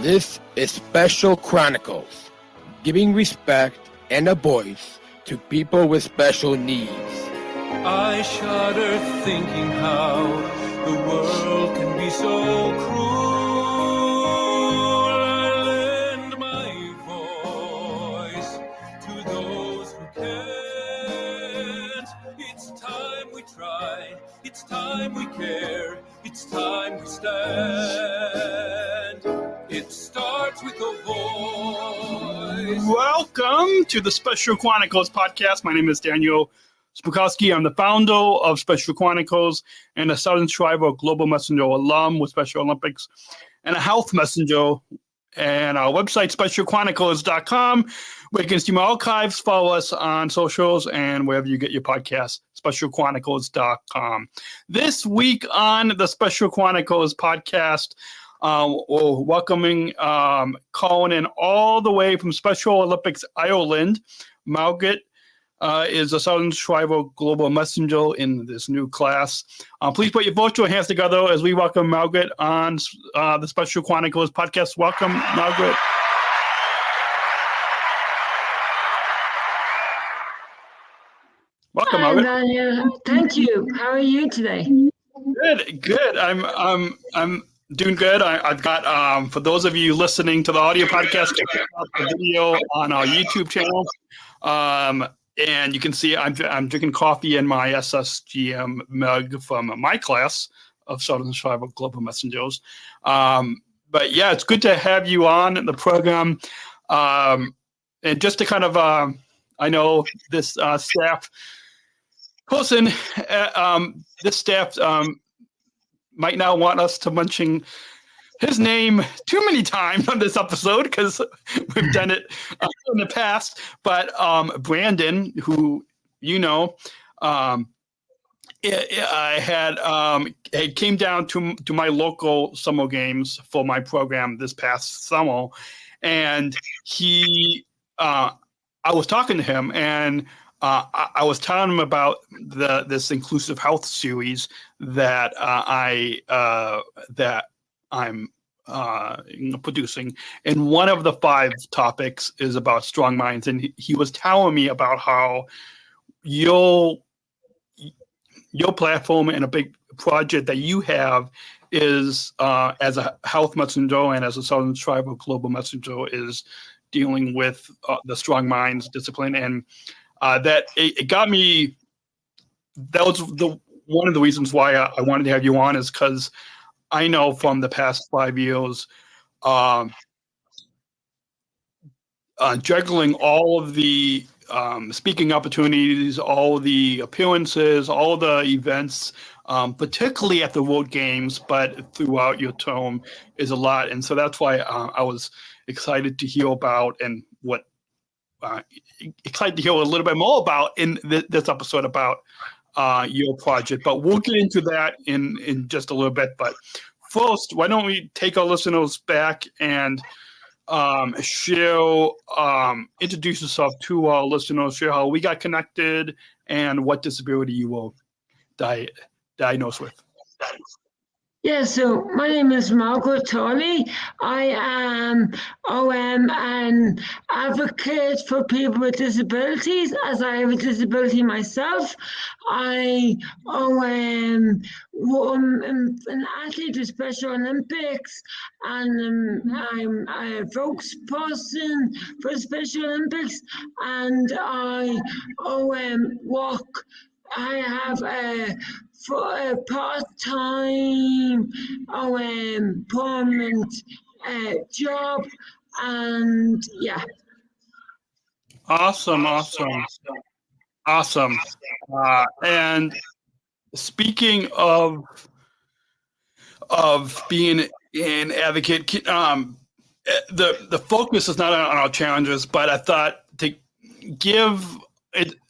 This is Special Chronicles, giving respect and a voice to people with special needs. I shudder thinking how the world can be so cruel. I lend my voice to those who can't. It's time we try, it's time we care, it's time we stand. It starts with a voice. Welcome to the Special Chronicles Podcast. My name is Daniel Smrokowski. I'm the founder of Special Chronicles and a Sargent Shriver Global Messenger alum with Special Olympics and a health messenger. And our website, specialchronicles.com, where you can see my archives, follow us on socials, and wherever you get your podcasts, specialchronicles.com. This week on the Special Chronicles Podcast, we're welcoming, calling in all the way from Special Olympics, Ireland. Margaret is a Sargent Shriver Global Messenger in this new class. Please put your virtual hands together as we welcome Margaret on the Special Chronicles Podcast. Welcome, Margaret. Welcome, Hi, Margaret. Daniel. Thank you. How are you today? Good. I'm doing good. I've got, for those of you listening to the audio podcast, check out the video on our YouTube channel. And you can see I'm drinking coffee in my SSGM mug from my class of Sargent Shriver Global Messengers. But yeah, it's good to have you on the program. And just to kind of, I know this staff person, this staff might not want us to mention his name too many times on this episode because we've done it in the past. But Brandon, who you know, it came down to my local summer games for my program this past summer, and I was talking to him and. I was telling him about this inclusive health series that I'm producing, and one of the 5 topics is about strong minds. And he was telling me about how your platform and a big project that you have is as a health messenger and as a Sargent Shriver Global Messenger is dealing with the strong minds discipline. And that it got me. That was one of the reasons why I wanted to have you on, is because I know from the past 5 years, juggling all of the speaking opportunities, all the appearances, all the events, particularly at the World Games, but throughout your term is a lot, and so that's why I was excited to hear about and what. Excited to hear a little bit more about in this episode about your project, but we'll get into that in just a little bit. But first, why don't we take our listeners back and introduce yourself to our listeners, share how we got connected and what disability you were diagnosed with. Yeah, so my name is Margaret Turley. I am an advocate for people with disabilities, as I have a disability myself. I am an athlete with Special Olympics, and I'm a spokesperson for Special Olympics, and I work. I have for a part-time permanent job, and yeah. Awesome. And speaking of being an advocate, the focus is not on our challenges, but I thought to give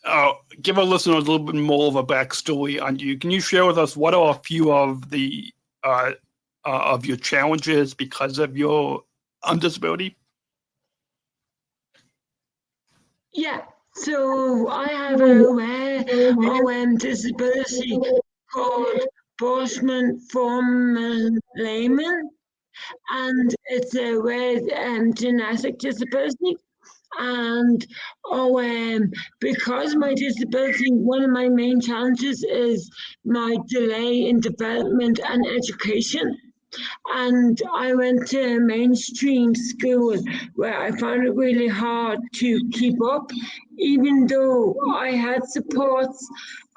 our listeners a little bit more of a backstory on you. Can you share with us what are a few of the of your challenges because of your disability? Yeah, so I have a disability called Boschman Forman Layman, and it's a rare genetic disability. And because my disability, one of my main challenges is my delay in development and education. And I went to a mainstream school where I found it really hard to keep up, even though I had supports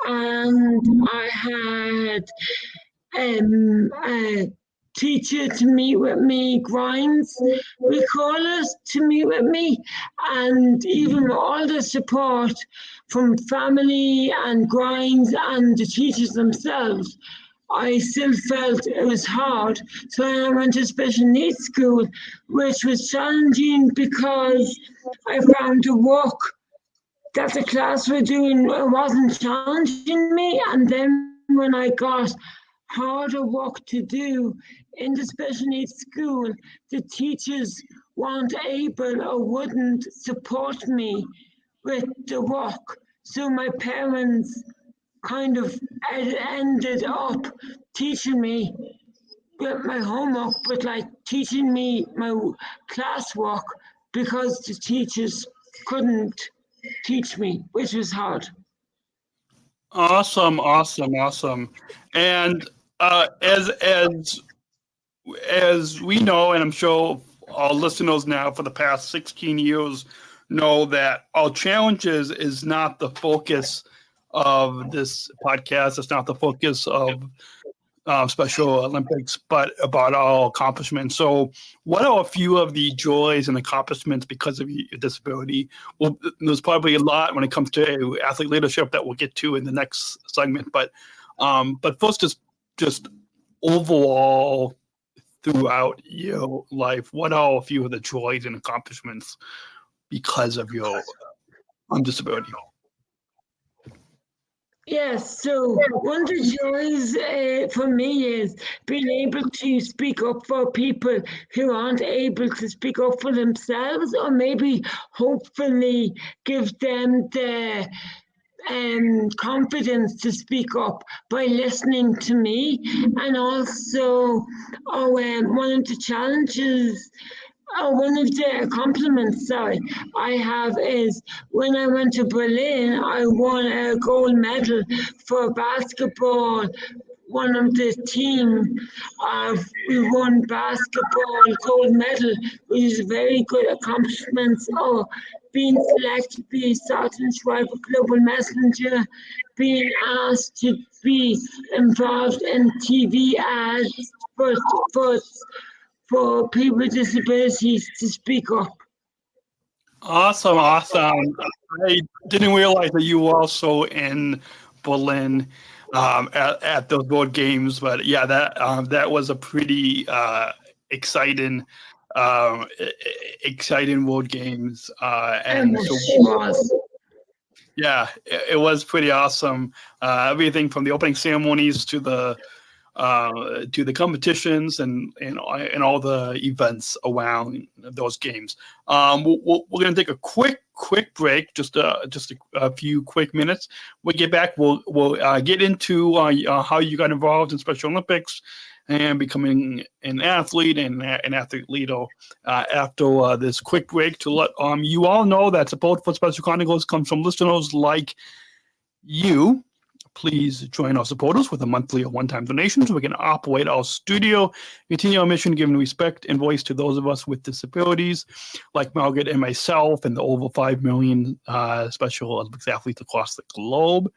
and I had a teacher to meet with me, grinds, we call it, to meet with me, and even all the support from family and grinds and the teachers themselves, I still felt it was hard. So I went to special needs school, which was challenging because I found the work that the class were doing wasn't challenging me. And then when I got harder work to do in the special needs school, the teachers weren't able or wouldn't support me with the work. So my parents kind of ended up teaching me with my homework, but like teaching me my classwork because the teachers couldn't teach me, which was hard. Awesome. And as we know, and I'm sure our listeners now for the past 16 years know, that our challenges is not the focus of this podcast. It's not the focus of Special Olympics, but about our accomplishments. So what are a few of the joys and accomplishments because of your disability? Well, there's probably a lot when it comes to athlete leadership that we'll get to in the next segment. But first, just overall throughout your life, what are a few of the joys and accomplishments because of your disability? Yes, so one of the joys for me is being able to speak up for people who aren't able to speak up for themselves, or maybe hopefully give them the confidence to speak up by listening to me. And also, one of the challenges, one of the compliments, I have is when I went to Berlin, I won a gold medal for basketball. One of the team, we won basketball gold medal, which is a very good accomplishment. So being selected to be Sargent Shriver Global Messenger, being asked to be involved in TV ads for people with disabilities to speak up. Awesome. I didn't realize that you were also in Berlin at those World Games, but yeah, that was a pretty exciting World Games, and so yeah, it was pretty awesome. Everything from the opening ceremonies to the competitions and all the events around those games. We're going to take a quick break, just a few quick minutes. When we get back, we'll get into how you got involved in Special Olympics and becoming an athlete and an athlete leader after this quick break, to let you all know that support for Special Chronicles comes from listeners like you. Please join our supporters with a monthly or one-time donation so we can operate our studio, continue our mission, giving respect and voice to those of us with disabilities, like Margaret and myself, and the over 5 million Special Olympics athletes across the globe.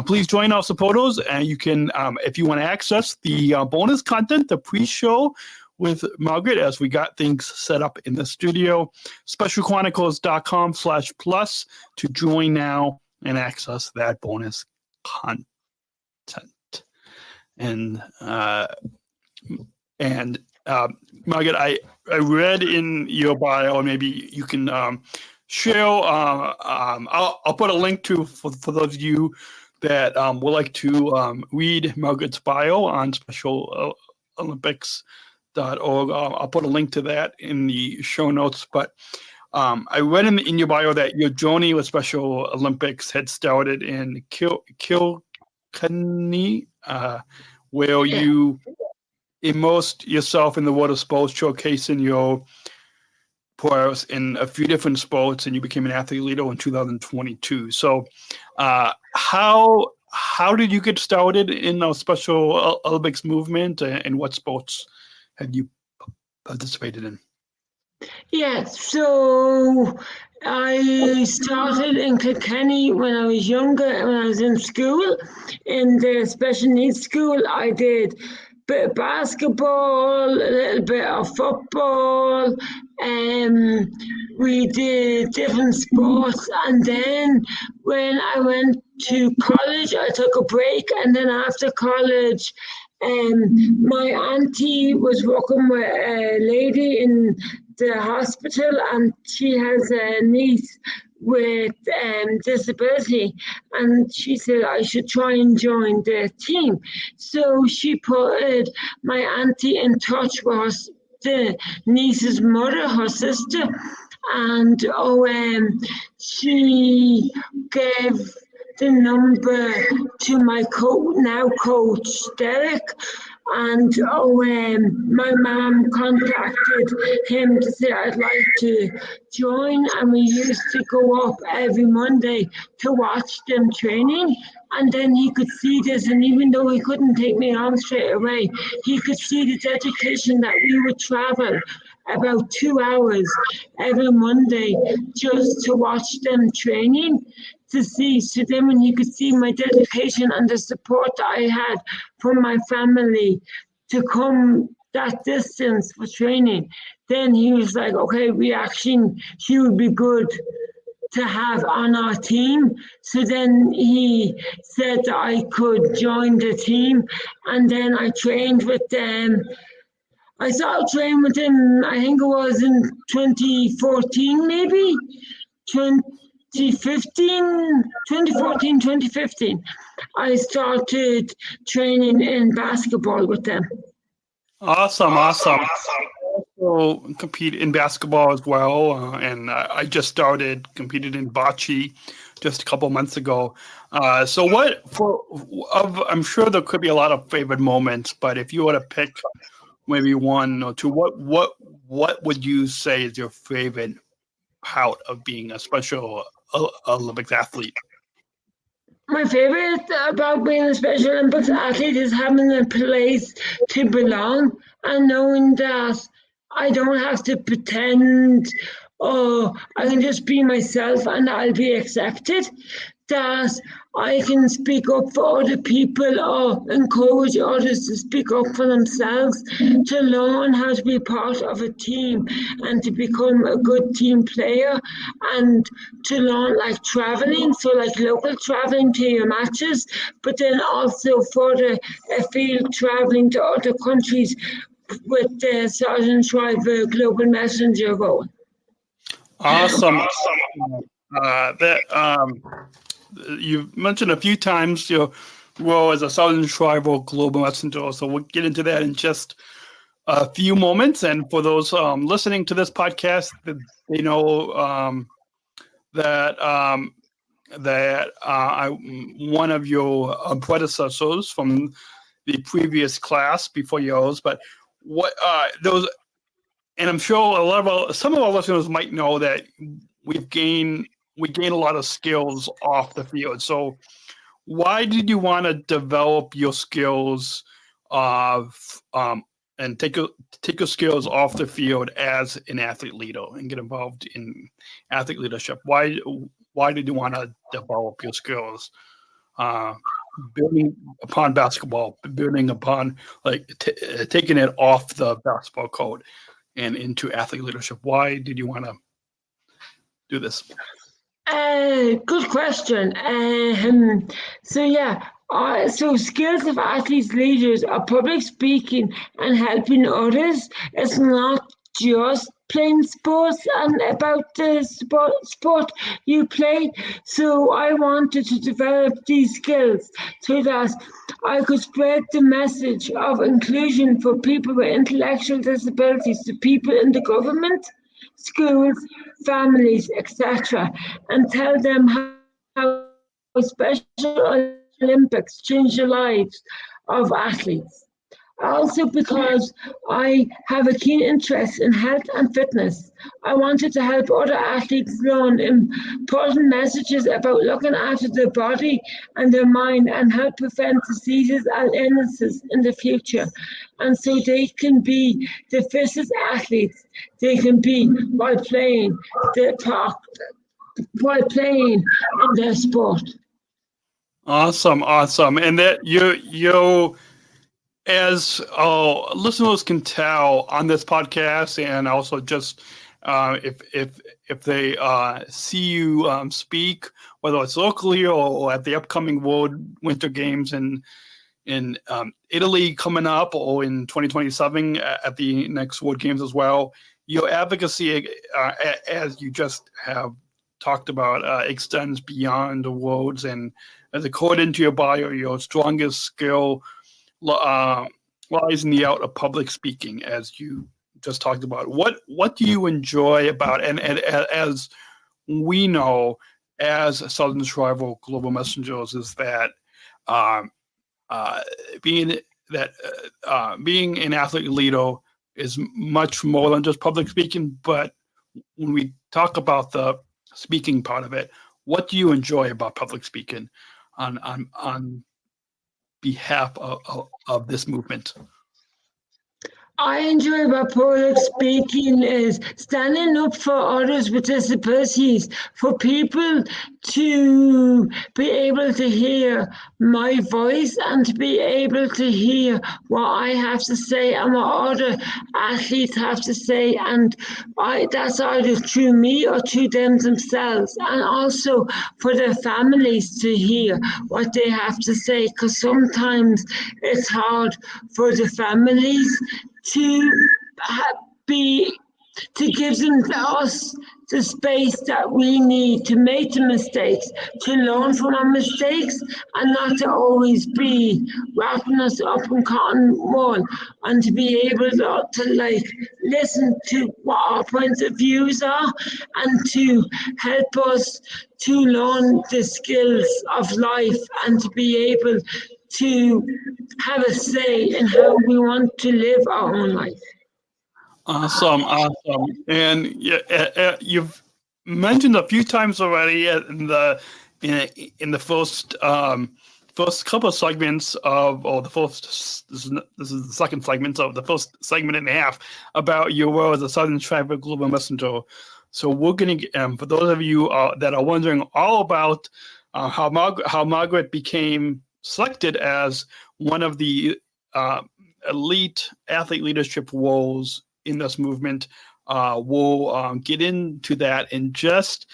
Please join our supporters, and you can, if you want to access the bonus content, the pre-show with Margaret, as we got things set up in the studio, specialchronicles.com/plus to join now and access that bonus content. And Margaret, I read in your bio, and maybe you can share. I'll put a link to for those of you that would like to read Margaret's bio on SpecialOlympics.org. I'll put a link to that in the show notes. But I read in your bio that your journey with Special Olympics had started in Kilkenny, where you immersed yourself in the world of sports, showcasing your prowess in a few different sports, and you became an athlete leader in 2022. So, how did you get started in the Special Olympics movement, and what sports have you participated in? Yeah, so I started in Kilkenny when I was younger, when I was in school, in the special needs school. I did a bit of basketball, a little bit of football, we did different sports, and then when I went to college, I took a break, and then after college, my auntie was working with a lady in the hospital, and she has a niece with disability, and she said I should try and join the team. So she put my auntie in touch with the niece's mother, her sister, and she gave the number to my now coach Derek, and my mom contacted him to say I'd like to join, and we used to go up every Monday to watch them training, and then he could see this, and even though he couldn't take me on straight away, he could see the dedication that we would travel about 2 hours every Monday just to watch them training, to see. So then when he could see my dedication and the support that I had from my family to come that distance for training, then he was like, okay, she would be good to have on our team. So then he said that I could join the team, and then I trained with them. I started training with him, I think it was in 2014, maybe 2014, 2015. I started training in basketball with them. Awesome. I also compete in basketball as well, and I just competed in bocce just a couple months ago. So I'm sure there could be a lot of favorite moments, but if you were to pick maybe one or two, what would you say is your favorite part of being a Special Olympics athlete? My favorite about being a Special Olympics athlete is having a place to belong, and knowing that I don't have to pretend, or I can just be myself and I'll be accepted, that I can speak up for other people or encourage others to speak up for themselves, to learn how to be part of a team and to become a good team player, and to learn like traveling, so like local traveling to your matches, but then also further afield traveling to other countries with the Sargent Shriver Global Messenger role. Awesome. You've mentioned a few times your role as a Sargent Shriver Global Messenger, so we'll get into that in just a few moments. And for those listening to this podcast, they know that one of your predecessors from the previous class before yours, but what those, and I'm sure some of our listeners might know that we gain a lot of skills off the field. So why did you want to develop your skills and take your skills off the field as an athlete leader and get involved in athlete leadership? Why did you want to develop your skills, building upon basketball, building upon taking it off the basketball court and into athlete leadership? Why did you want to do this? Good question. So skills of athletes leaders are public speaking and helping others. It's not just playing sports and about the sport you play. So I wanted to develop these skills so that I could spread the message of inclusion for people with intellectual disabilities to people in the government, schools, families, etc., and tell them how Special Olympics change the lives of athletes. Also because I have a keen interest in health and fitness. I wanted to help other athletes learn important messages about looking after their body and their mind and help prevent diseases and illnesses in the future. And so they can be the fittest athletes they can be while playing in their sport. Awesome. And that you as listeners can tell on this podcast, and also just if they see you speak, whether it's locally or at the upcoming World Winter Games in Italy coming up, or in 2027 at the next World Games as well, your advocacy, as you just have talked about, extends beyond the worlds, and as according to your bio, your strongest skill lies in the art of public speaking, as you just talked about. What do you enjoy about, and as we know as Southern Shriver Global Messengers, is that being an athlete leader is much more than just public speaking. But when we talk about the speaking part of it, what do you enjoy about public speaking on behalf of this movement? I enjoy about public speaking is standing up for others with disabilities, for people to be able to hear my voice and to be able to hear what I have to say and what other athletes have to say, and that's either through me or through them themselves, and also for their families to hear what they have to say, because sometimes it's hard for the families to give us the space that we need to make the mistakes, to learn from our mistakes, and not to always be wrapping us up in cotton wool, and to be able to listen to what our points of views are, and to help us to learn the skills of life, and to be able to have a say in how we want to live our own life. Awesome. And you've mentioned a few times already in the first couple of segments this is the second segment of the first segment and a half about your role as a Southern Shriver Global Messenger. So we're going to, for those of you that are wondering all about how Margaret became selected as one of the elite athlete leadership roles in this movement, we'll get into that in just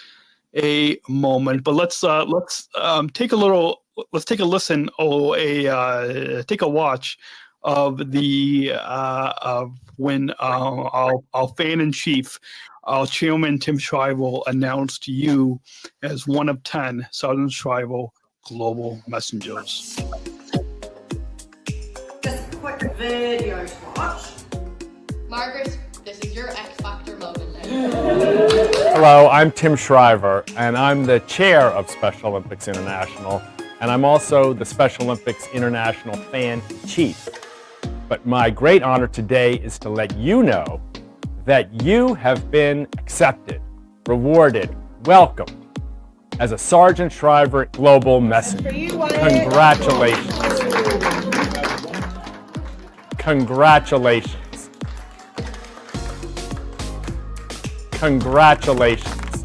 a moment. But let's take a listen or take a watch of the of when our fan in chief, our chairman Tim Shriver, announced you as one of 10 Southern Shriver Global Messengers. Just a quick video to watch. Margaret, this is your X Factor moment now. Hello, I'm Tim Shriver, and I'm the chair of Special Olympics International, and I'm also the Special Olympics International fan chief. But my great honor today is to let you know that you have been accepted, rewarded, welcomed as a Sargent Shriver Global Messenger. Congratulations. Congratulations. Congratulations.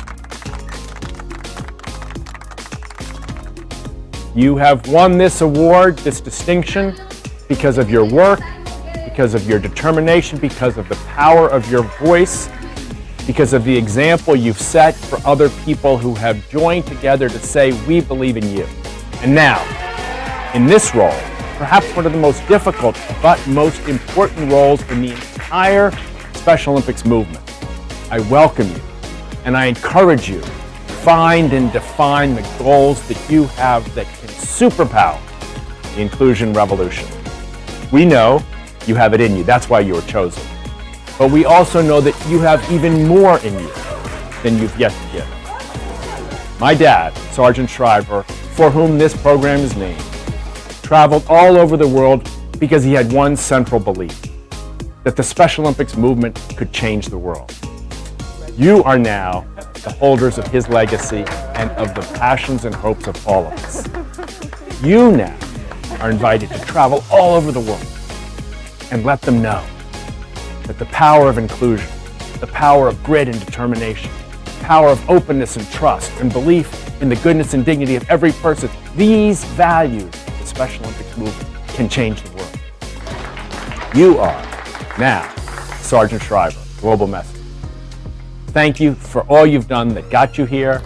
You have won this award, this distinction, because of your work, because of your determination, because of the power of your voice, because of the example you've set for other people who have joined together to say, we believe in you. And now, in this role, perhaps one of the most difficult but most important roles in the entire Special Olympics movement, I welcome you and I encourage you to find and define the goals that you have that can superpower the inclusion revolution. We know you have it in you. That's why you were chosen. But we also know that you have even more in you than you've yet to give. My dad, Sargent Shriver, for whom this program is named, traveled all over the world because he had one central belief, that the Special Olympics movement could change the world. You are now the holders of his legacy and of the passions and hopes of all of us. You now are invited to travel all over the world and let them know that the power of inclusion, the power of grit and determination, the power of openness and trust and belief in the goodness and dignity of every person, these values of the Special Olympics movement can change the world. You are now Sargent Shriver, Global Messenger. Thank you for all you've done that got you here.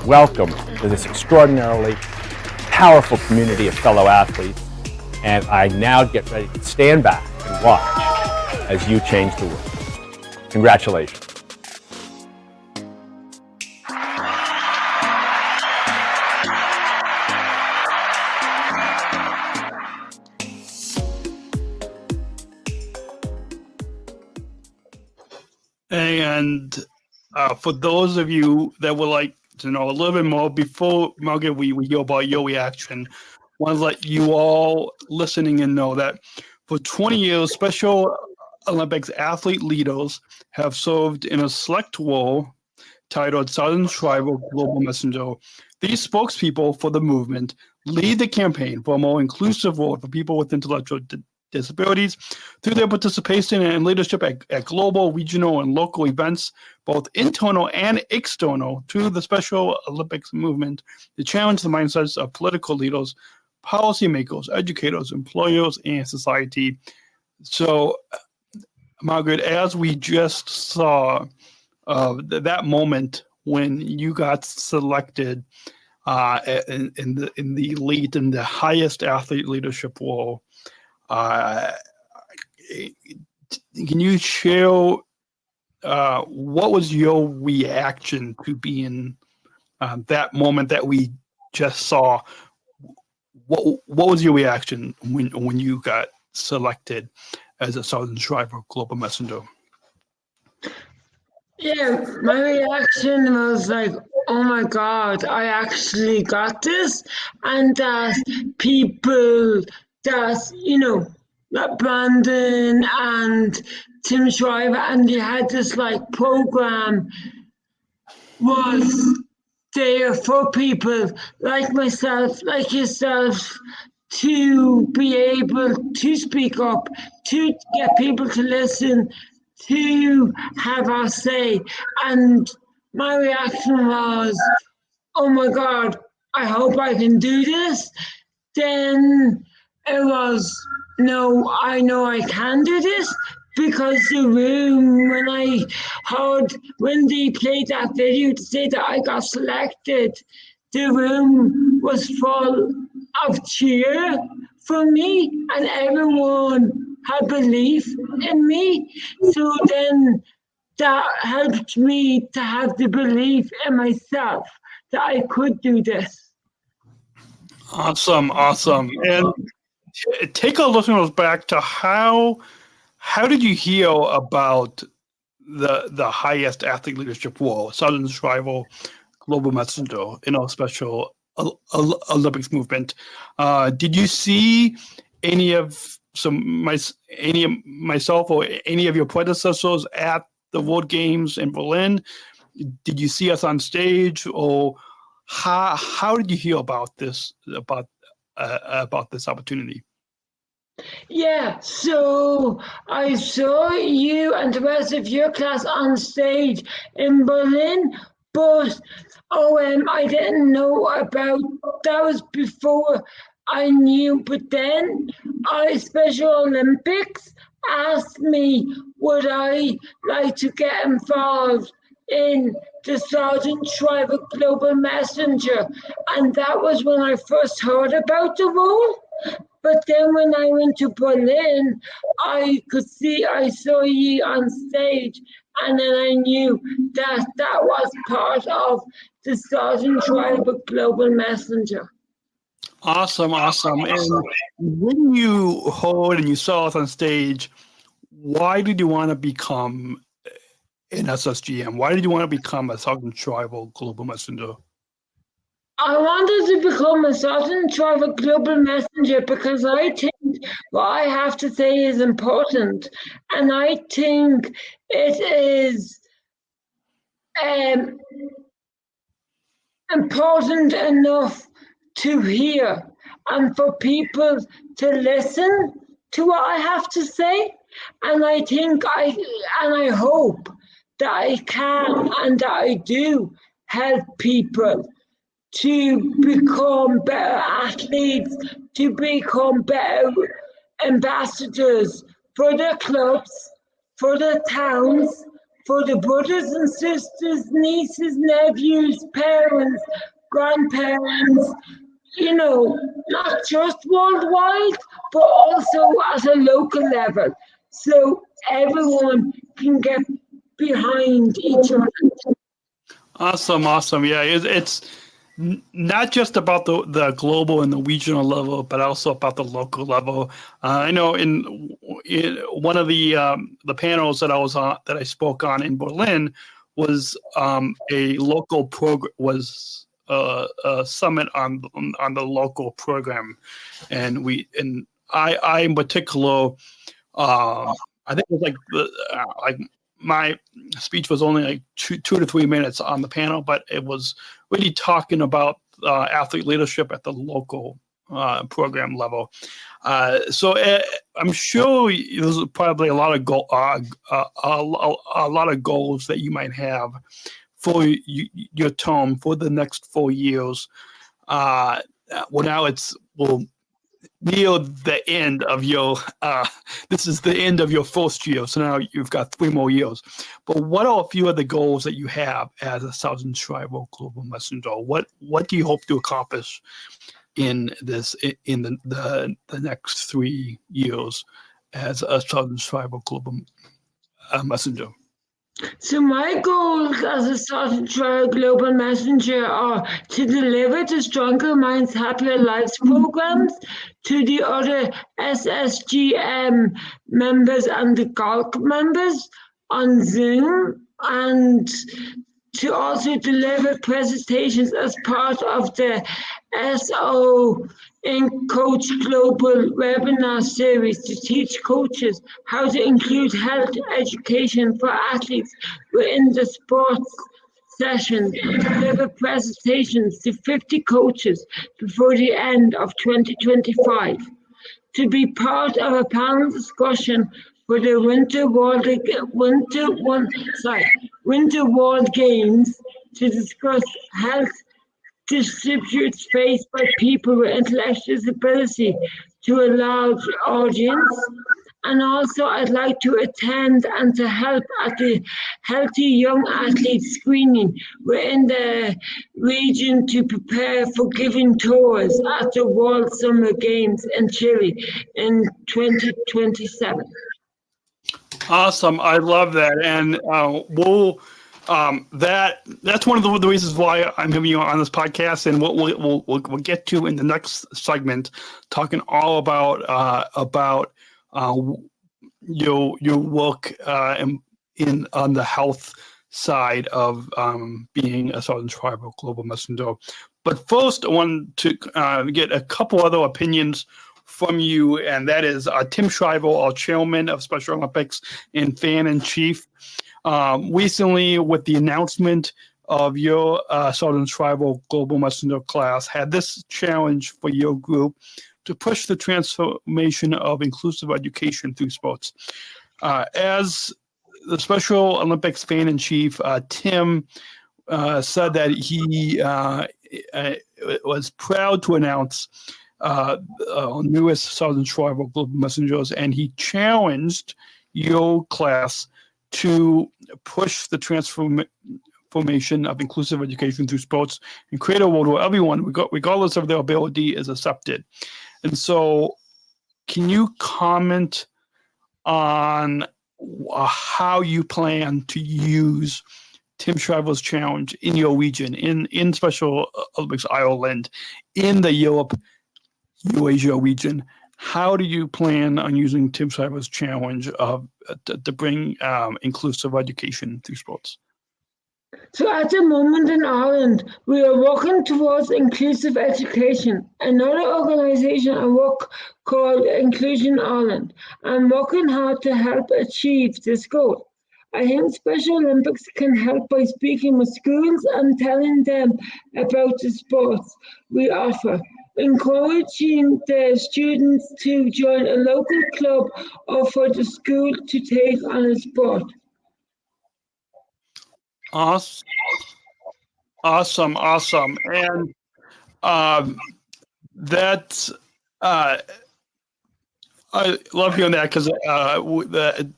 Welcome to this extraordinarily powerful community of fellow athletes. And I now get ready to stand back and watch as you change the world. Congratulations. And for those of you that would like to know a little bit more, before Margaret, we hear about your reaction, I want to let you all listening in know that for 20 years, Special Olympics athlete leaders have served in a select role titled Sargent Shriver Global Messenger. These spokespeople for the movement lead the campaign for a more inclusive world for people with intellectual disabilities through their participation and leadership at global, regional, and local events, both internal and external, to the Special Olympics movement to challenge the mindsets of political leaders, policymakers, educators, employers, and society. So, Margaret, as we just saw that moment when you got selected in the elite and the highest athlete leadership role, can you share what was your reaction to being that moment that we just saw? What was your reaction when you got selected as a Sargent Shriver Global Messenger? Yeah, my reaction was like, oh my God, I actually got this. And that people that, that Brandon and Tim Shriver, and they had this program was there for people like myself, like yourself, to be able to speak up, to get people to listen, to have our say. And my reaction was, oh my God, I hope I can do this. Then it was, no, I know I can do this, because the room, when they played that video to say that I got selected, the room was full of cheer for me, and everyone had belief in me. So then that helped me to have the belief in myself that I could do this. Awesome. And take our listeners back to how did you hear about the highest athlete leadership role, Sargent Shriver Global Messenger in our Special Olympics movement? Did you see any of myself or any of your predecessors at the World Games in Berlin? Did you see us on stage, or how did you hear about this opportunity? Yeah, so I saw you and the rest of your class on stage in Berlin, but I didn't know about, that was before I knew, but then Special Olympics asked me would I like to get involved in the Sargent Shriver Global Messenger, and that was when I first heard about the role. But then when I went to Berlin, I saw you on stage, and then I knew that was part of the Sargent Shriver Global Messenger. Awesome. And when you heard and you saw us on stage, why did you want to become an SSGM? Why did you want to become a Sargent Shriver Global Messenger? I wanted to become a Sargent Shriver Global Messenger because I think what I have to say is important. And I think it is important enough to hear and for people to listen to what I have to say. And I think I hope that I can and that I do help people to become better athletes, to become better ambassadors for their clubs, for their towns, for the brothers and sisters, nieces, nephews, parents, grandparents, not just worldwide, but also at a local level. So everyone can get behind each other. Awesome. Yeah, it's not just about the global and the regional level, but also about the local level. I know in one of the panels that I was on, that I spoke on in Berlin, was a local program, was a summit on the local program, and I in particular, I think it was like my speech was only like 2 to 3 minutes on the panel, but it was really talking about athlete leadership at the local program level. So I'm sure there's probably a lot of goals that you might have for your term for the next 4 years. Now near the end of your this is the end of your first year, so now you've got 3 more years. But what are a few of the goals that you have as a Sargent Shriver Global Messenger? What do you hope to accomplish in the next 3 years as a Sargent Shriver Global Messenger? So my goals as a Sargent Shriver Global Messenger are to deliver the Stronger Minds, Happier Lives programs to the other SSGM members and the GALC members on Zoom, and to also deliver presentations as part of the SO in Coach Global webinar series to teach coaches how to include health education for athletes within the sports sessions, and deliver presentations to 50 coaches before the end of 2025. To be part of a panel discussion for the Winter World Games to discuss health disputes faced by people with intellectual disability to a large audience. And also I'd like to attend and to help at the Healthy Young Athlete screening within the region to prepare for giving tours at the World Summer Games in Chile in 2027. Awesome. I love that. And that's one of the reasons why I'm having you on this podcast, and we'll get to in the next segment, talking all about your work on the health side of being a Sargent Shriver Global Messenger. But first, I want to get a couple other opinions from you, and that is Tim Shriver, our chairman of Special Olympics and fan-in-chief. Recently, with the announcement of your Sargent Shriver Global Messenger class, had this challenge for your group to push the transformation of inclusive education through sports. As the Special Olympics fan-in-chief, Tim said that he was proud to announce newest Sargent Shriver Global Messengers, and he challenged your class to push the transformation of inclusive education through sports and create a world where everyone, regardless of their ability, is accepted. And so, can you comment on how you plan to use Tim Shriver's challenge in your region, in Special Olympics Ireland, in the Eurasia region? How do you plan on using Tim Shriver's challenge to bring inclusive education through sports? So at the moment in Ireland, we are working towards inclusive education. Another organisation I work called Inclusion Ireland. I'm working hard to help achieve this goal. I think Special Olympics can help by speaking with schools and telling them about the sports we offer, encouraging the students to join a local club or for the school to take on a sport. Awesome. And that's I love hearing that, because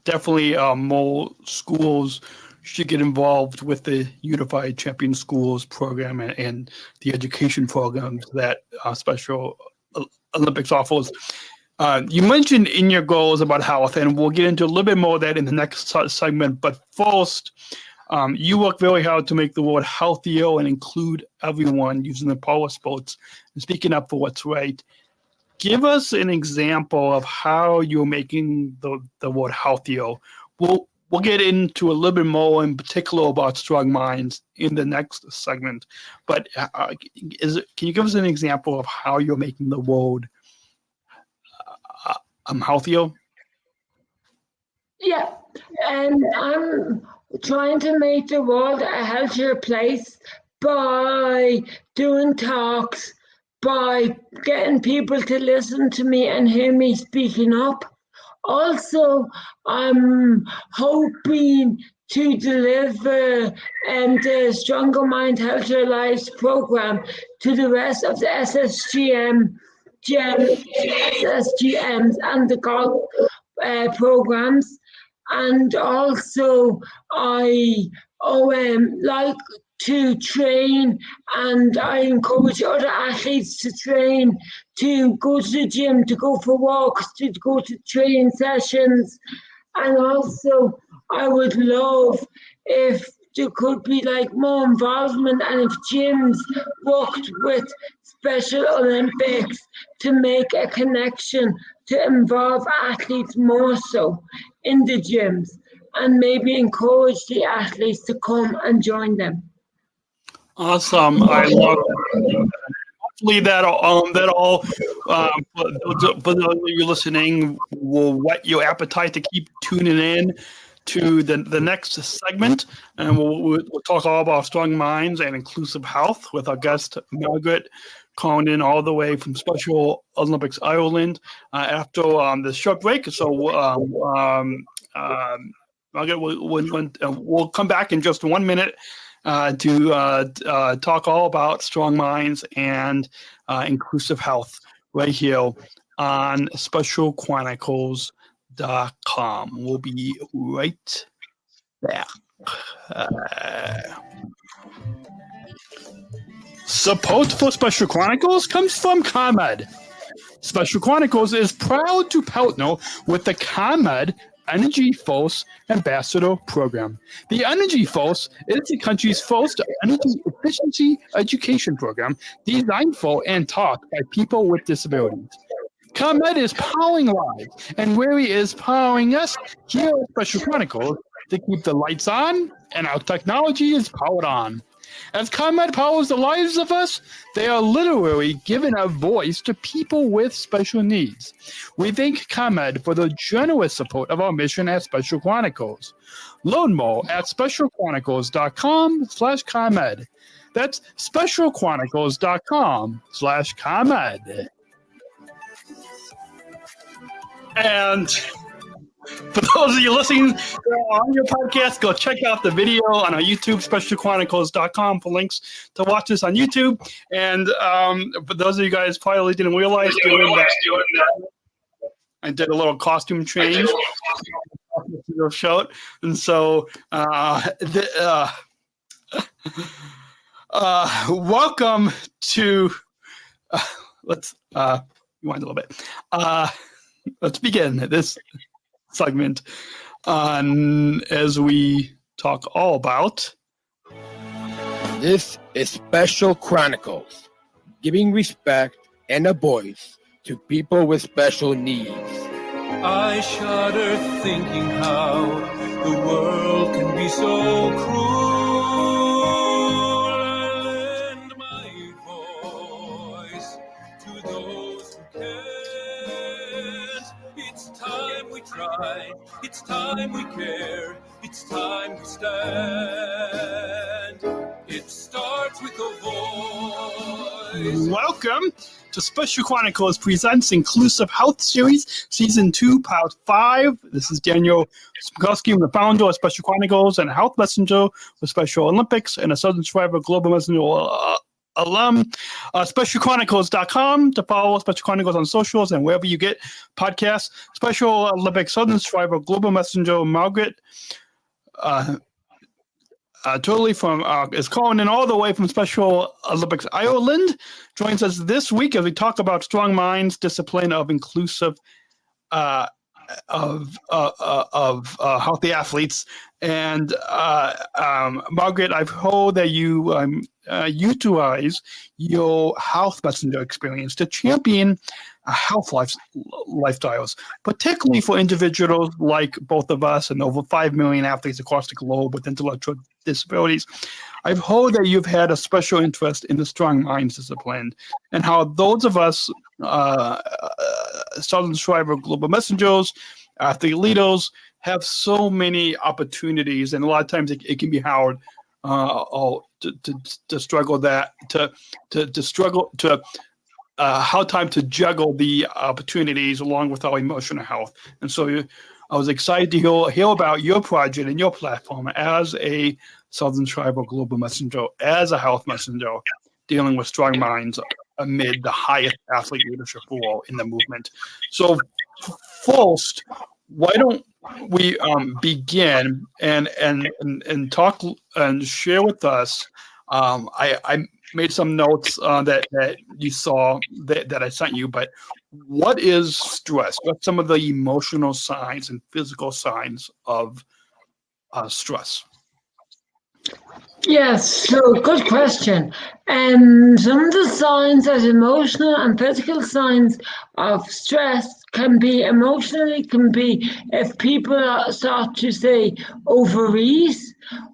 definitely more schools should get involved with the Unified Champion Schools program and the education programs that Special Olympics offers. You mentioned in your goals about health, and we'll get into a little bit more of that in the next segment. But first, you work very hard to make the world healthier and include everyone using the power sports and speaking up for what's right. Give us an example of how you're making the world healthier. We'll get into a little bit more in particular about Strong Minds in the next segment. But can you give us an example of how you're making the world healthier? Yeah, and I'm trying to make the world a healthier place by doing talks, by getting people to listen to me and hear me speaking up. Also, I'm hoping to deliver the Stronger Mind, Healthier Lives program to the rest of the SSGMs and the golf programs. And also, I like to train, and I encourage other athletes to train, to go to the gym, to go for walks, to go to training sessions. And also, I would love if there could be more involvement, and if gyms worked with Special Olympics to make a connection, to involve athletes more so in the gyms, and maybe encourage the athletes to come and join them. Awesome. I love it. Hopefully that all for those of you listening will whet your appetite to keep tuning in to the next segment, and we'll talk all about Strong Minds and inclusive health with our guest Margaret, calling in all the way from Special Olympics Ireland after this short break. So Margaret, we'll come back in just 1 minute to talk all about Strong Minds and inclusive health right here on specialchronicles.com. We'll be right back. Support for Special Chronicles comes from ComEd. Special Chronicles is proud to partner with the ComEd Energy Force Ambassador Program. The Energy Force is the country's first energy efficiency education program designed for and taught by people with disabilities. ComEd is powering lives, and Wary is powering us here at Special Chronicles to keep the lights on and our technology is powered on. As ComEd powers the lives of us, they are literally giving a voice to people with special needs. We thank ComEd for the generous support of our mission at Special Chronicles. Learn more at specialchronicles.com/ComEd. That's specialchronicles.com/ComEd. And for those of you listening on your podcast, go check out the video on our YouTube, specialchronicles.com, for links to watch this on YouTube. And for those of you guys probably didn't realize doing that, I did a little costume change. And so welcome to let's rewind a little bit. Let's begin this segment as we talk all about. This is Special Chronicles, giving respect and a voice to people with special needs. I shudder thinking how the world can be so cruel. time we care. It's time we stand. It starts with a voice. Welcome to Special Chronicles Presents Inclusive Health Series, Season 2, Part 5. This is Daniel Smrokowski. I'm the founder of Special Chronicles and a health messenger with Special Olympics and a Southern Shriver Global Messenger alum. SpecialChronicles.com to follow Special Chronicles on socials and wherever you get podcasts. Special Olympics Southern Shriver Global Messenger Margaret Turley is calling in all the way from Special Olympics Ireland. Joins us this week as we talk about strong minds, discipline of inclusive of healthy athletes. And Margaret, I've heard that you utilize your health messenger experience to champion health lifestyles, particularly for individuals like both of us and over 5 million athletes across the globe with intellectual disabilities. I've heard that you've had a special interest in the strong minds discipline and how those of us Southern Shriver Global Messengers, athlete leaders, have so many opportunities, and a lot of times it can be hard to struggle how time to juggle the opportunities along with our emotional health. And so I was excited to hear about your project and your platform as a Southern Shriver Global Messenger, as a health messenger, dealing with strong minds amid the highest athlete leadership role in the movement. So first, why don't we begin and talk and share with us? I made some notes that you saw that I sent you, but what is stress? What's some of the emotional signs and physical signs of stress? Yes, so good question. Some of the signs as emotional and physical signs of stress can be if people start to say overeat,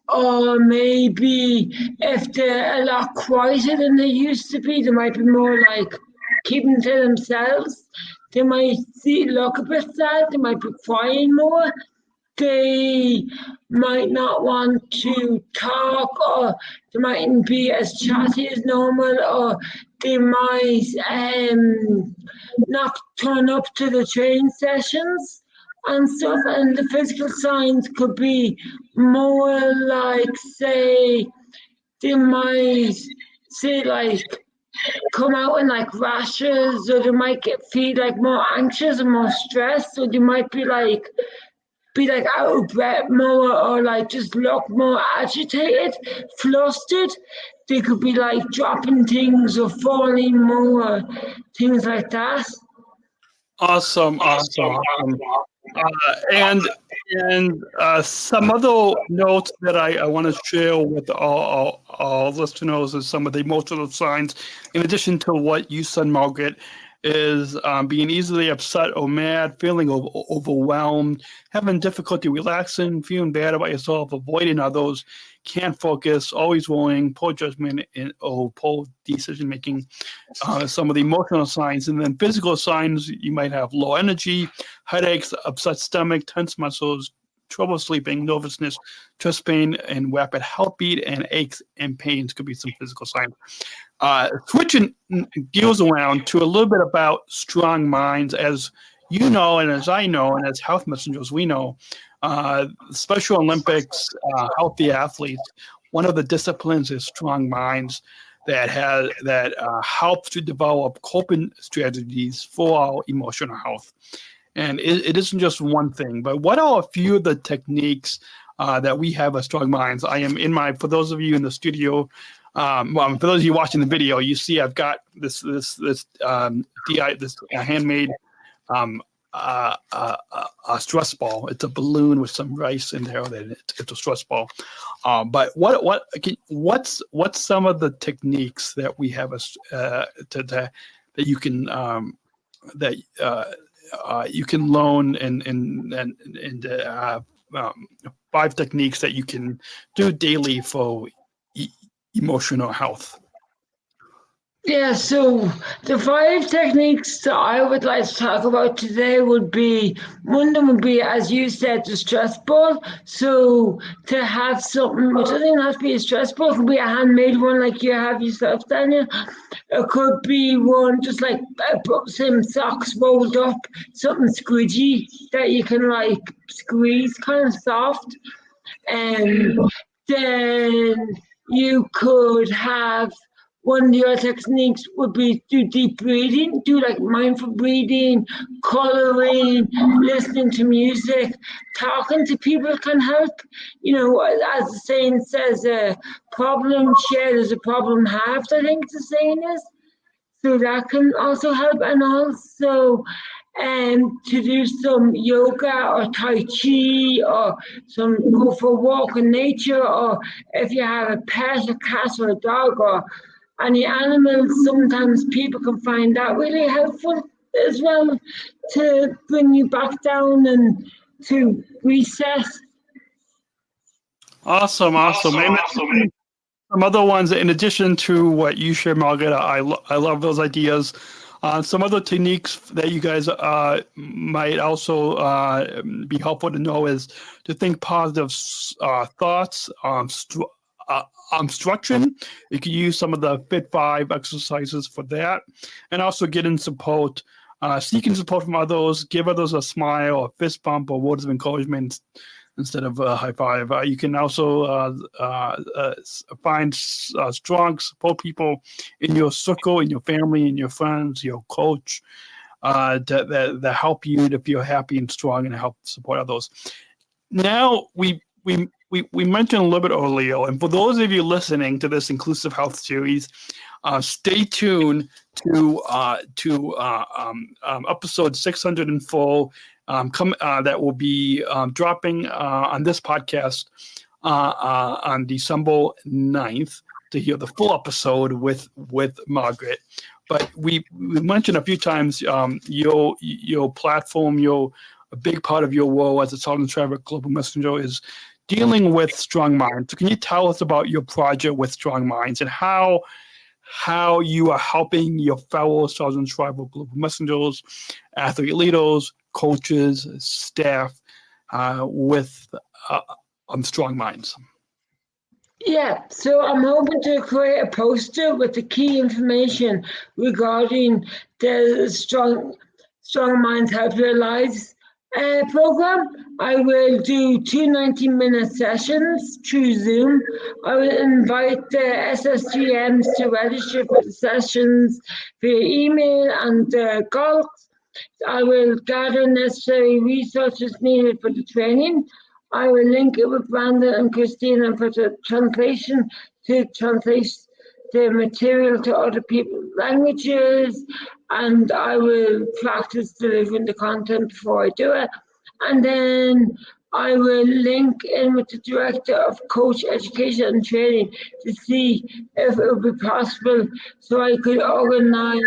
or maybe if they're a lot quieter than they used to be. They might be more like keeping to themselves. They might look a bit sad. They might be crying more. They might not want to talk, or they mightn't be as chatty as normal, or they might not turn up to the training sessions and stuff. And the physical signs could be more like, say, they might come out in like rashes, or they might feel like more anxious and more stressed, or they might be like out of breath more, or like just look more agitated, flustered. They could be like dropping things or falling more, things like that. Awesome. And some other notes that I want to share with our listeners is some of the emotional signs, in addition to what you said, Margaret, is being easily upset or mad, feeling overwhelmed, having difficulty relaxing, feeling bad about yourself, avoiding others, can't focus, always worrying, poor judgment, or poor decision making. Some of the emotional signs. And then physical signs, you might have low energy, headaches, upset stomach, tense muscles, trouble sleeping, nervousness, chest pain, and rapid heartbeat, and aches and pains could be some physical signs. Switching gears around to a little bit about strong minds, as you know, and as I know, and as health messengers we know, Special Olympics, healthy athletes, one of the disciplines is strong minds that helps to develop coping strategies for our emotional health. And it isn't just one thing, but what are a few of the techniques that we have as strong minds? I am for those of you in the studio, for those of you watching the video, you see I've got this handmade a stress ball. It's a balloon with some rice in there. It's a stress ball. But what's some of the techniques that we have that you can you can learn and 5 techniques that you can do daily for emotional health? Yeah, so the 5 techniques that I would like to talk about today would be, one of them would be, as you said, the stress ball. So to have something, it doesn't even have to be a stress ball, it could be a handmade one like you have yourself, Daniel. It could be one just like some socks rolled up, something squidgy that you can like squeeze kind of soft. And then you could have, one of your techniques would be do deep breathing, do like mindful breathing, coloring, listening to music, talking to people can help. You know, as the saying says, a problem shared is a problem halved, I think the saying is. So that can also help. And also to do some yoga or tai chi, or some go for a walk in nature, or if you have a pet, a cat or a dog or any animals, sometimes people can find that really helpful as well to bring you back down and to reset. Awesome. Maybe some other ones, in addition to what you shared, Margaret, I love those ideas. Some other techniques that you guys might also be helpful to know is to think positive thoughts. Structuring, you can use some of the Fit 5 exercises for that, and also getting support, seeking support from others, give others a smile, a fist bump, or words of encouragement instead of a high five. You can also find strong support people in your circle, in your family, in your friends, your coach, that help you to feel happy and strong and help support others. Now, we mentioned a little bit earlier, and for those of you listening to this Inclusive Health series, stay tuned to episode 604. That will be dropping on this podcast on December 9th to hear the full episode with Margaret. But we mentioned a few times your platform, a big part of your role as a Sargent Shriver Global Messenger is dealing with strong minds. So can you tell us about your project with strong minds and how you are helping your fellow Sargent Shriver Global Messengers, athlete leaders, coaches, staff with strong minds? Yeah, so I'm hoping to create a poster with the key information regarding the Strong Minds Help Your Lives program. I will do 2 90-minute sessions through Zoom. I will invite the SSGMs to register for the sessions via email and calls. I will gather necessary resources needed for the training. I will link it with Brandon and Christina for the translation to translate the material to other people's languages, and I will practice delivering the content before I do it. And then I will link in with the Director of Coach Education and Training to see if it would be possible so I could organize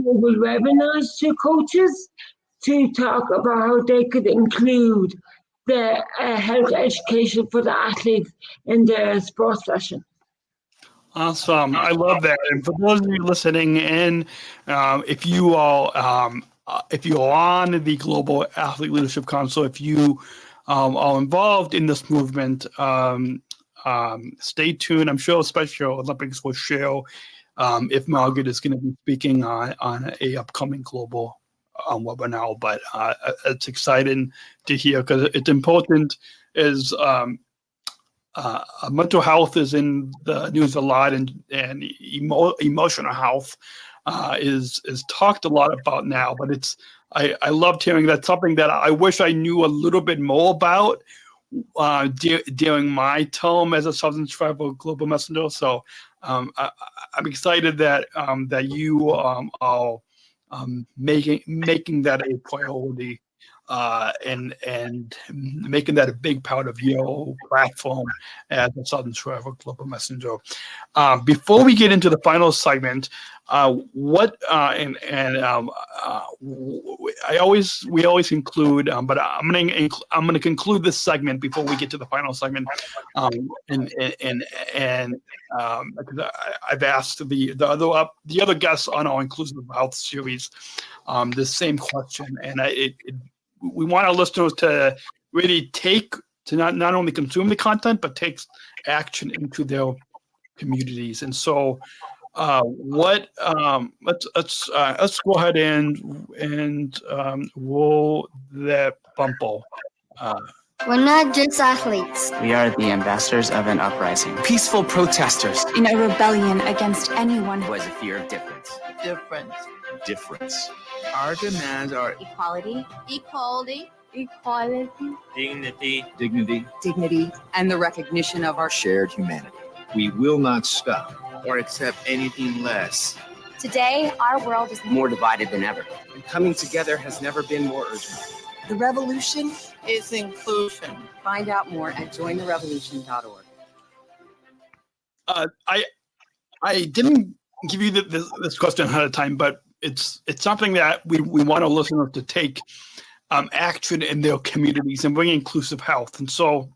global webinars to coaches to talk about how they could include the health education for the athletes in their sports session. Awesome. I love that. And for those of you listening in, if you are on the Global Athlete Leadership Council, if you are involved in this movement, stay tuned. I'm sure Special Olympics will share if Margaret is going to be speaking on a upcoming global webinar. But it's exciting to hear because it's important. Mental health is in the news a lot, and emotional health is talked a lot about now. But I loved hearing that, something that I wish I knew a little bit more about during my time as a Sargent Shriver Global Messenger. So I'm excited that you are making that a priority and making that a big part of your platform as a Southern Shriver Global Messenger. Before we get into the final segment, we always include, but I'm gonna conclude this segment before we get to the final segment, because I've asked the other guests on our Inclusive Health series the same question, and we want our listeners to really not only consume the content but take action into their communities. And so let's go ahead and roll that bumble. We're not just athletes. We are the ambassadors of an uprising. Peaceful protesters. In a rebellion against anyone who has a fear of difference. Difference. Our demands are equality, dignity, and the recognition of our shared humanity. We will not stop or accept anything less. Today, our world is more divided than ever. And coming together has never been more urgent. The revolution is inclusion. Find out more at jointherevolution.org. I didn't give you this question ahead of time, but it's something that we want our listeners to take action in their communities and bring inclusive health. And so,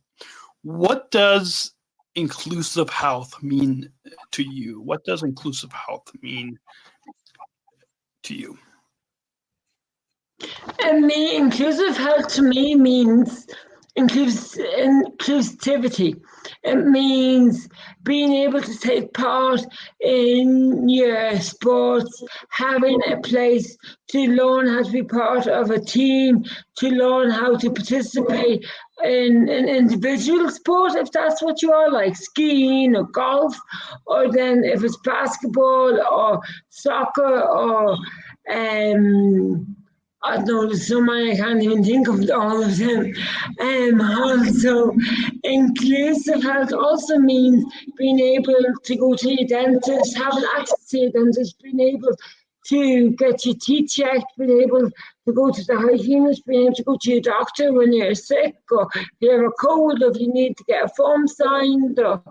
what does inclusive health mean to you? What does inclusive health mean to you? Inclusive health to me means inclusivity. It means being able to take part in your sports, having a place to learn how to be part of a team, to learn how to participate in an individual sport, if that's what you are, like skiing or golf, or then if it's basketball or soccer or I don't know, there's so many I can't even think of all of them. Also, inclusive health also means being able to go to your dentist, having access to your dentist, being able to get your teeth checked, being able to go to the hygienist, being able to go to your doctor when you're sick, or if you have a cold, or if you need to get a form signed, or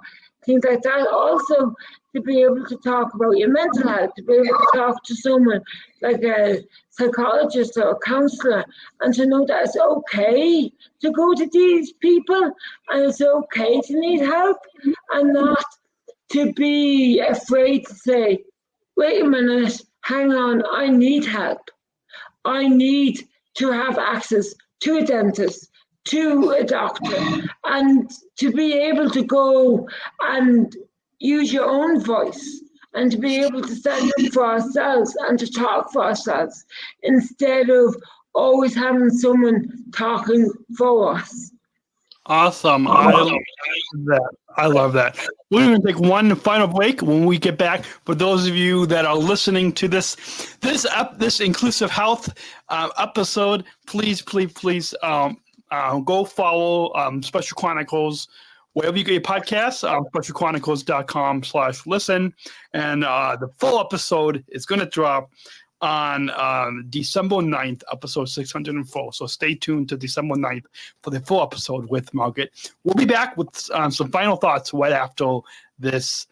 things like that. Also, to be able to talk about your mental health, to be able to talk to someone like a psychologist or a counselor, and to know that it's okay to go to these people, and it's okay to need help, and not to be afraid to say, wait a minute, hang on, I need help. I need to have access to a dentist, to a doctor, and to be able to go and use your own voice, and to be able to stand up for ourselves and to talk for ourselves instead of always having someone talking for us. Awesome. I love that. We're going to take one final break. When we get back, for those of you that are listening to this inclusive health episode, please go follow Special Chronicles wherever you get your podcasts, specialchronicles.com/listen. And the full episode is going to drop on December 9th, episode 604. So stay tuned to December 9th for the full episode with Margaret. We'll be back with some final thoughts right after this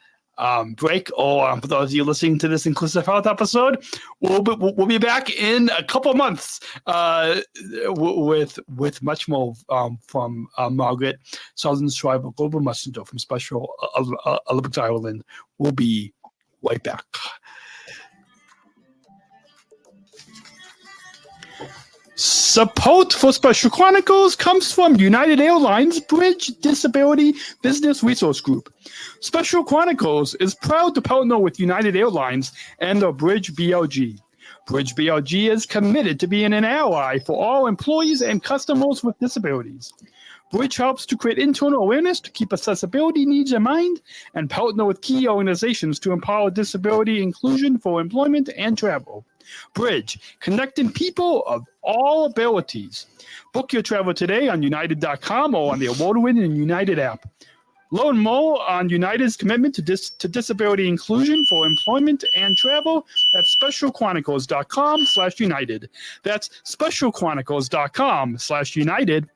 break, or for those of you listening to this inclusive health episode, we'll be back in a couple of months with much more from Margaret, Southern Shriver Global Messenger from Special Olympics Ireland. We'll be right back. Support for Special Chronicles comes from United Airlines Bridge Disability Business Resource Group. Special Chronicles is proud to partner with United Airlines and the Bridge BLG. Bridge BLG is committed to being an ally for all employees and customers with disabilities. Bridge helps to create internal awareness to keep accessibility needs in mind and partner with key organizations to empower disability inclusion for employment and travel. Bridge, connecting people of all abilities. Book your travel today on United.com or on the award-winning United app. Learn more on United's commitment to disability inclusion for employment and travel at specialchronicles.com/United. That's specialchronicles.com/United.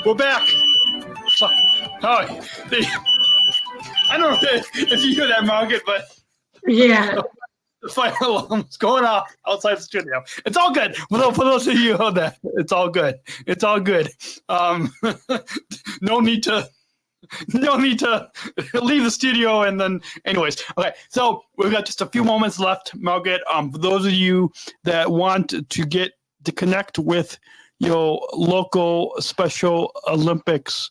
We're back. So, I don't know if you hear that, Margaret, but yeah. The fire alarm's going off outside the studio. It's all good. For those of you who heard that, it's all good. It's all good. No need to leave the studio and then, anyways. Okay, so we've got just a few moments left, Margaret. For those of you that want to connect with your local Special Olympics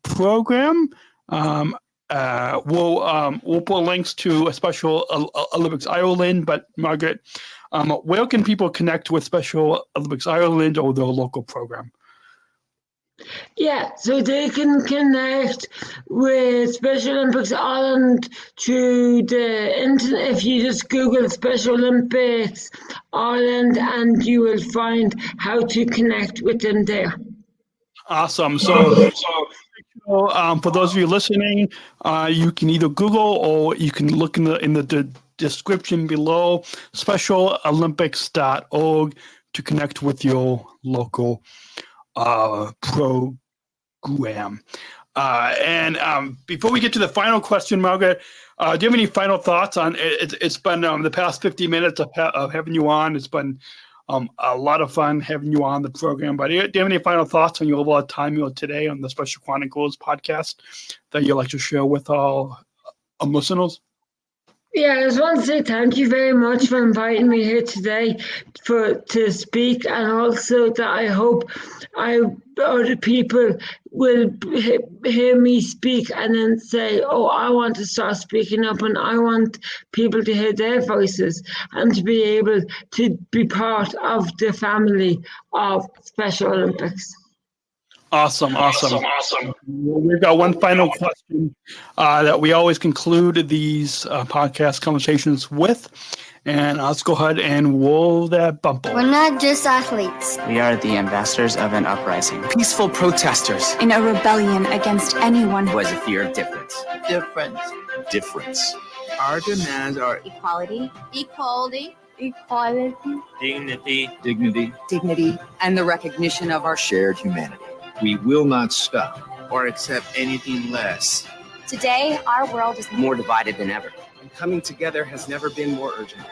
program, we'll put links to a Special Olympics Ireland. But Margaret, where can people connect with Special Olympics Ireland or their local program? Yeah, so they can connect with Special Olympics Ireland through the internet. If you just Google Special Olympics Ireland, and you will find how to connect with them there. Awesome. So for those of you listening, you can either Google or you can look in the description below, specialolympics.org, to connect with your local program. And before we get to the final question, Margaret, do you have any final thoughts on it? It's been the past 50 minutes of having you on. It's been a lot of fun having you on the program. But do you have any final thoughts on your overall time today on the Special Chronicles podcast that you'd like to share with all listeners? Yeah, I just want to say thank you very much for inviting me here today to speak, and also that I hope other people will hear me speak and then say, oh, I want to start speaking up, and I want people to hear their voices and to be able to be part of the family of Special Olympics. Awesome. Well, we've got one final question that we always conclude these podcast conversations with. And let's go ahead and roll that bumper. We're not just athletes. We are the ambassadors of an uprising. Peaceful protesters. In a rebellion against anyone who has a fear of difference. Difference. Our demands are Equality. dignity, and the recognition of our shared humanity. We will not stop or accept anything less. Today, our world is more divided than ever. And coming together has never been more urgent.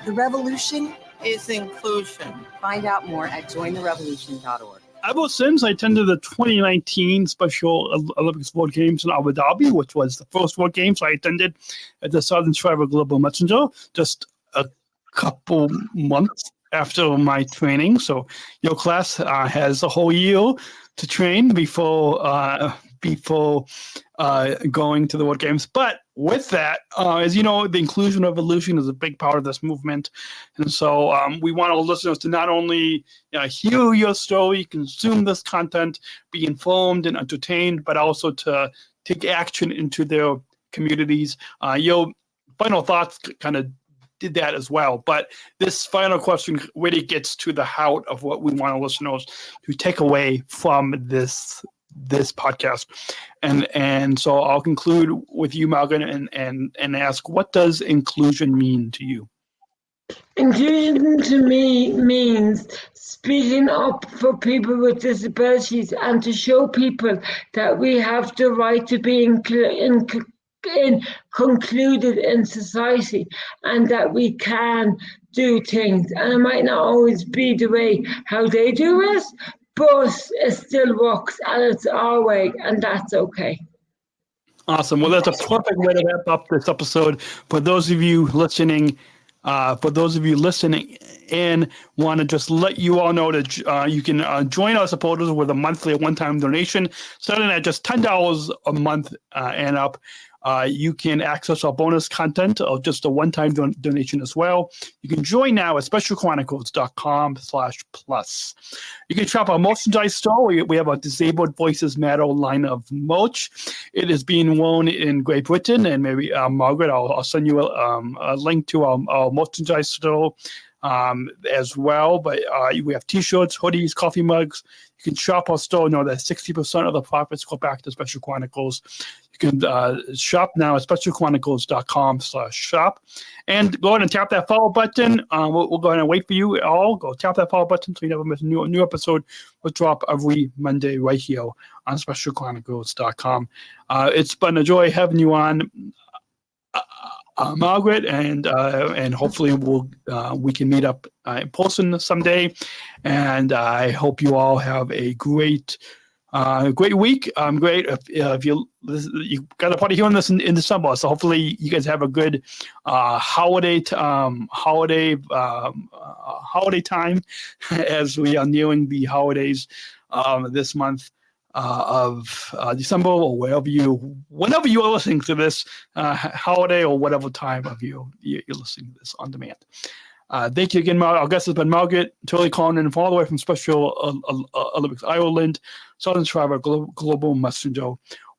The revolution is inclusion. Find out more at jointherevolution.org. Ever since I attended the 2019 Special Olympics World Games in Abu Dhabi, which was the first World Games I attended at the Sargent Shriver Global Messenger, just a couple months after my training. So your class has a whole year to train before going to the World Games. But with that, as you know, the inclusion revolution is a big part of this movement. And so we want our listeners to not only hear your story, consume this content, be informed and entertained, but also to take action into their communities. Your final thoughts kind of did that as well. But this final question really gets to the heart of what we want our listeners to take away from this podcast. And so I'll conclude with you, Margaret, and ask, what does inclusion mean to you? Inclusion to me means speaking up for people with disabilities and to show people that we have the right to be concluded in society, and that we can do things, and it might not always be the way how they do it, but it still works and it's our way, and that's okay. Awesome. Well, that's a perfect way to wrap up this episode. For those of you listening in, want to just let you all know that you can join our supporters with a monthly one-time donation, starting at just $10 a month and up. You can access our bonus content of just a one-time donation as well. You can join now at specialchronicles.com/plus. You can shop our merchandise store. We have a Disabled Voices Matter line of merch. It is being worn in Great Britain, and maybe Margaret, I'll send you a link to our merchandise store as well. But we have T-shirts, hoodies, coffee mugs. You can shop our store. Know that 60% of the profits go back to Special Chronicles. You can shop now at specialchronicles.com/shop. And go ahead and tap that follow button. We'll go ahead and wait for you all. Go tap that follow button so you never miss a new episode. We'll drop every Monday right here on specialchronicles.com. It's been a joy having you on, Margaret, and hopefully we can meet up in person someday. And I hope you all have a great week. Great if you got a party here on this in December, so hopefully you guys have a good holiday time as we are nearing the holidays this month of December, or whenever you are listening to this holiday, or whatever time of you're listening to this on demand. Thank you again, our guest has been Margaret Turley, calling in from all the way from Special Olympics Ireland, Southern Shriver Global Messenger.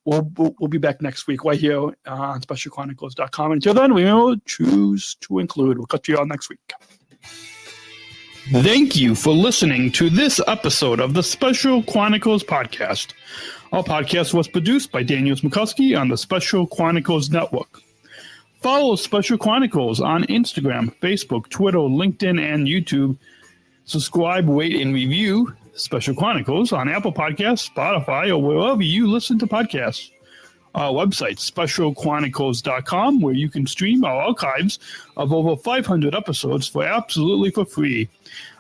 We'll be back next week right here on SpecialChronicles.com. Until then, we will choose to include. We'll catch you all next week. Thank you for listening to this episode of the Special Chronicles Podcast. Our podcast was produced by Daniel Smrokowski on the Special Chronicles Network. Follow Special Chronicles on Instagram, Facebook, Twitter, LinkedIn, and YouTube. Subscribe, rate, and review Special Chronicles on Apple Podcasts, Spotify, or wherever you listen to podcasts. Our website, specialchronicles.com, where you can stream our archives of over 500 episodes for free.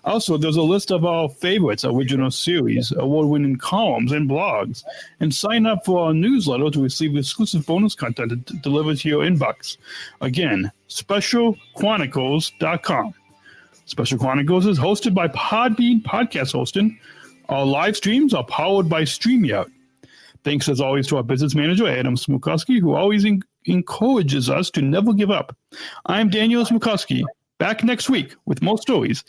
Also, there's a list of our favorites, original series, award-winning columns, and blogs. And sign up for our newsletter to receive exclusive bonus content delivered to your inbox. Again, specialchronicles.com. Special Chronicles is hosted by Podbean Podcast Hosting. Our live streams are powered by StreamYard. Thanks, as always, to our business manager, Adam Smrokowski, who always encourages us to never give up. I'm Daniel Smrokowski, back next week with more stories.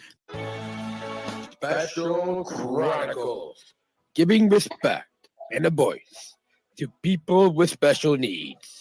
Special Chronicles, giving respect and a voice to people with special needs.